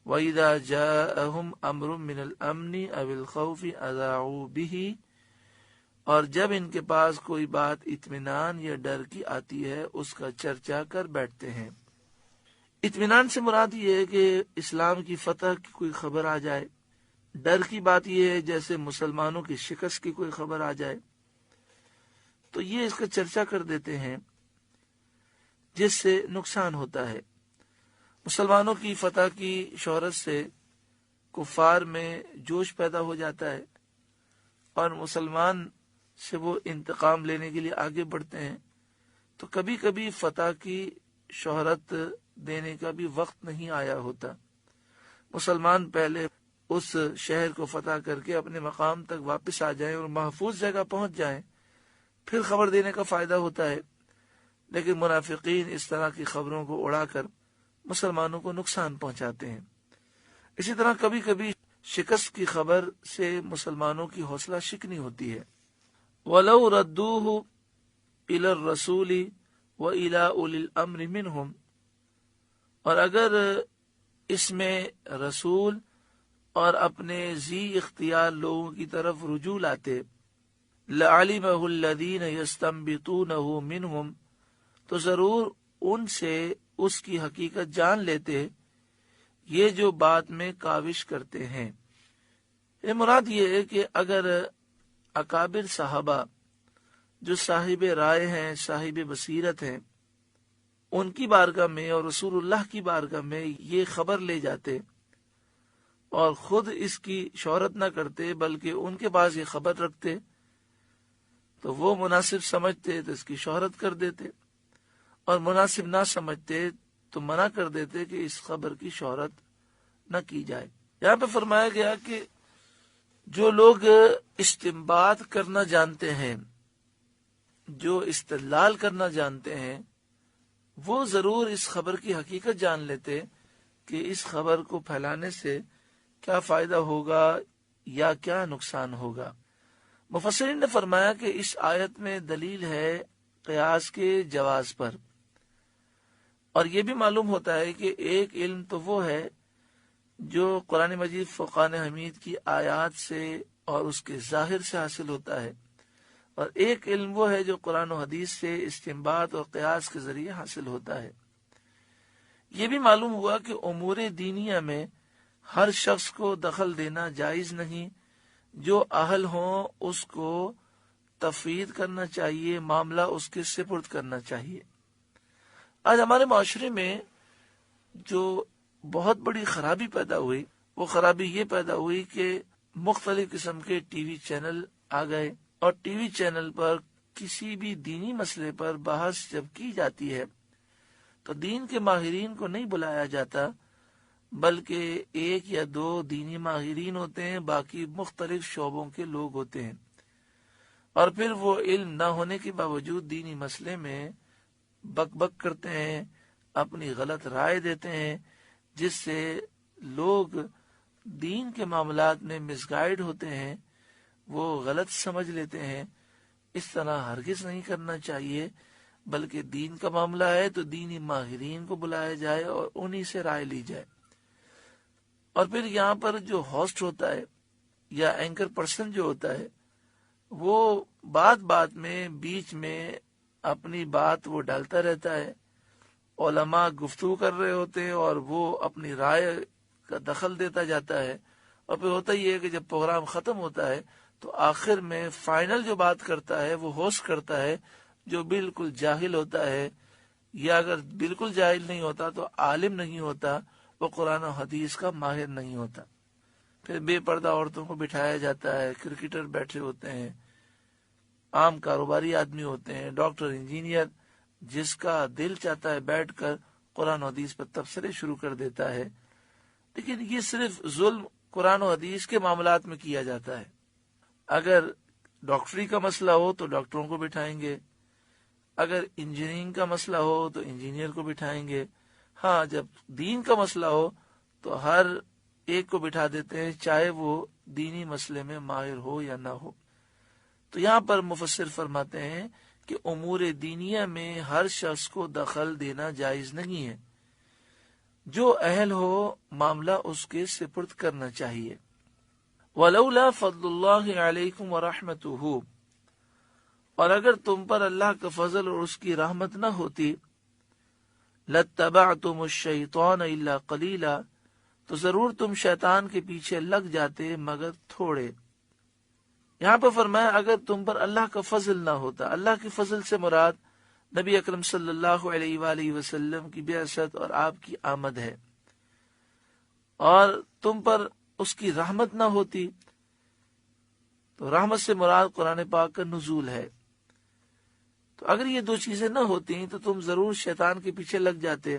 وَإِذَا جَاءَهُمْ أَمْرٌ مِّنَ الْأَمْنِ أَوِ الْخَوْفِ أَذَاعُوا بِهِ، اور جب ان کے پاس کوئی بات اطمینان یا ڈر کی آتی ہے اس کا چرچا کر بیٹھتے ہیں۔ اطمینان سے مراد یہ ہے کہ اسلام کی فتح کی کوئی خبر آ جائے، ڈر کی بات یہ ہے جیسے مسلمانوں کی شکست کی کوئی خبر آ جائے تو یہ اس کا چرچا کر دیتے ہیں، جس سے نقصان ہوتا ہے۔ مسلمانوں کی فتح کی شہرت سے کفار میں جوش پیدا ہو جاتا ہے اور مسلمان سے وہ انتقام لینے کے لیے آگے بڑھتے ہیں، تو کبھی کبھی فتح کی شہرت دینے کا بھی وقت نہیں آیا ہوتا۔ مسلمان پہلے اس شہر کو فتح کر کے اپنے مقام تک واپس آ جائیں اور محفوظ جگہ پہنچ جائیں، پھر خبر دینے کا فائدہ ہوتا ہے۔ لیکن منافقین اس طرح کی خبروں کو اڑا کر مسلمانوں کو نقصان پہنچاتے ہیں۔ اسی طرح کبھی کبھی شکست کی خبر سے مسلمانوں کی حوصلہ شکنی ہوتی ہے۔ وَلَوْ رَدُّوهُ إِلَى الرَّسُولِ وَإِلَى أُولِي الْأَمْرِ مِنْهُمْ، اور اگر اس میں رسول اور اپنے ذی اختیار لوگوں کی طرف رجوع لاتے، لَعَلِمَهُ الَّذِينَ يَسْتَنبِطُونَهُ مِنْهُمْ، تو ضرور ان سے اس کی حقیقت جان لیتے یہ جو بات میں کاوش کرتے ہیں۔ یہ مراد یہ ہے کہ اگر اکابر صحابہ جو صاحب رائے ہیں، صاحب بصیرت ہیں، ان کی بارگاہ میں اور رسول اللہ کی بارگاہ میں یہ خبر لے جاتے اور خود اس کی شہرت نہ کرتے بلکہ ان کے پاس یہ خبر رکھتے تو وہ مناسب سمجھتے تو اس کی شہرت کر دیتے، اور مناسب نہ سمجھتے تو منع کر دیتے کہ اس خبر کی شہرت نہ کی جائے۔ یہاں پہ فرمایا گیا کہ جو لوگ استنباط کرنا جانتے ہیں، جو استدلال کرنا جانتے ہیں، وہ ضرور اس خبر کی حقیقت جان لیتے کہ اس خبر کو پھیلانے سے کیا فائدہ ہوگا یا کیا نقصان ہوگا۔ مفسرین نے فرمایا کہ اس آیت میں دلیل ہے قیاس کے جواز پر، اور یہ بھی معلوم ہوتا ہے کہ ایک علم تو وہ ہے جو قرآن مجید فرقان حمید کی آیات سے اور اس کے ظاہر سے حاصل ہوتا ہے، اور ایک علم وہ ہے جو قرآن و حدیث سے استنباط اور قیاس کے ذریعے حاصل ہوتا ہے۔ یہ بھی معلوم ہوا کہ امور دینیہ میں ہر شخص کو دخل دینا جائز نہیں، جو اہل ہوں اس کو تفویض کرنا چاہیے، معاملہ اس کے سپرد کرنا چاہیے۔ آج ہمارے معاشرے میں جو بہت بڑی خرابی پیدا ہوئی، وہ خرابی یہ پیدا ہوئی کہ مختلف قسم کے ٹی وی چینل آ گئے، اور ٹی وی چینل پر کسی بھی دینی مسئلے پر بحث جب کی جاتی ہے تو دین کے ماہرین کو نہیں بلایا جاتا، بلکہ ایک یا دو دینی ماہرین ہوتے ہیں، باقی مختلف شعبوں کے لوگ ہوتے ہیں، اور پھر وہ علم نہ ہونے کے باوجود دینی مسئلے میں بک بک کرتے ہیں، اپنی غلط رائے دیتے ہیں، جس سے لوگ دین کے معاملات میں مس گائیڈ ہوتے ہیں، وہ غلط سمجھ لیتے ہیں۔ اس طرح ہرگز نہیں کرنا چاہیے، بلکہ دین کا معاملہ ہے تو دینی ماہرین کو بلایا جائے اور انہی سے رائے لی جائے۔ اور پھر یہاں پر جو ہوسٹ ہوتا ہے یا اینکر پرسن جو ہوتا ہے، وہ بات بات میں بیچ میں اپنی بات وہ ڈالتا رہتا ہے، علماء گفتگو کر رہے ہوتے ہیں اور وہ اپنی رائے کا دخل دیتا جاتا ہے، اور پھر ہوتا ہی ہے کہ جب پروگرام ختم ہوتا ہے تو آخر میں فائنل جو بات کرتا ہے وہ ہوسٹ کرتا ہے، جو بالکل جاہل ہوتا ہے، یا اگر بالکل جاہل نہیں ہوتا تو عالم نہیں ہوتا، وہ قرآن و حدیث کا ماہر نہیں ہوتا۔ پھر بے پردہ عورتوں کو بٹھایا جاتا ہے، کرکٹر بیٹھے ہوتے ہیں، عام کاروباری آدمی ہوتے ہیں، ڈاکٹر، انجینئر، جس کا دل چاہتا ہے بیٹھ کر قرآن و حدیث پر تبصرے شروع کر دیتا ہے۔ لیکن یہ صرف ظلم قرآن و حدیث کے معاملات میں کیا جاتا ہے۔ اگر ڈاکٹری کا مسئلہ ہو تو ڈاکٹروں کو بٹھائیں گے، اگر انجینئرنگ کا مسئلہ ہو تو انجینئر کو بٹھائیں گے، ہاں جب دین کا مسئلہ ہو تو ہر ایک کو بٹھا دیتے ہیں، چاہے وہ دینی مسئلے میں ماہر ہو یا نہ ہو۔ تو یہاں پر مفسر فرماتے ہیں کہ امور دینیہ میں ہر شخص کو دخل دینا جائز نہیں ہے، جو اہل ہو معاملہ اس کے سپرد کرنا چاہیے۔ وَلَوْلَا فَضْلُ اللَّهِ عَلَيْكُمْ وَرَحْمَتُهُ، اور اگر تم پر اللہ کا فضل اور اس کی رحمت نہ ہوتی، لَاتَّبَعْتُمُ الشَّيْطَانَ إِلَّا قَلِيلًا، تو ضرور تم شیطان کے پیچھے لگ جاتے مگر تھوڑے۔ یہاں پہ فرمایا اگر تم پر اللہ کا فضل نہ ہوتا۔ اللہ کے فضل سے مراد نبی اکرم صلی اللہ علیہ وآلہ وسلم کی بعثت اور آپ کی آمد ہے، اور تم پر اس کی رحمت نہ ہوتی تو رحمت سے مراد قرآن پاک کا نزول ہے۔ تو اگر یہ دو چیزیں نہ ہوتی تو تم ضرور شیطان کے پیچھے لگ جاتے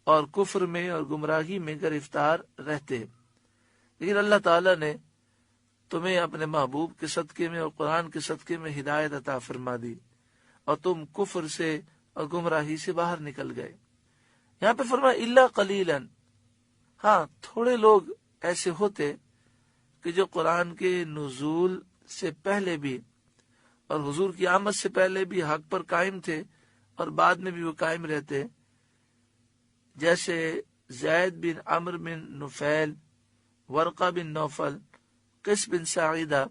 اور کفر میں اور گمراہی میں گرفتار رہتے، لیکن اللہ تعالیٰ نے تمہیں اپنے محبوب کے صدقے میں اور قرآن کے صدقے میں ہدایت عطا فرما دی اور تم کفر سے اور گمراہی سے باہر نکل گئے۔ یہاں پہ فرمایا الا قلیلا، ہاں تھوڑے لوگ ایسے ہوتے کہ جو قرآن کے نزول سے پہلے بھی اور حضور کی آمد سے پہلے بھی حق پر قائم تھے اور بعد میں بھی وہ قائم رہتے، جیسے زید بن عمرو بن نفیل، ورقہ بن نوفل، قیس بن ساعدہ،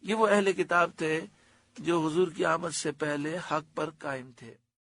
یہ وہ اہل کتاب تھے جو حضور کی آمد سے پہلے حق پر قائم تھے۔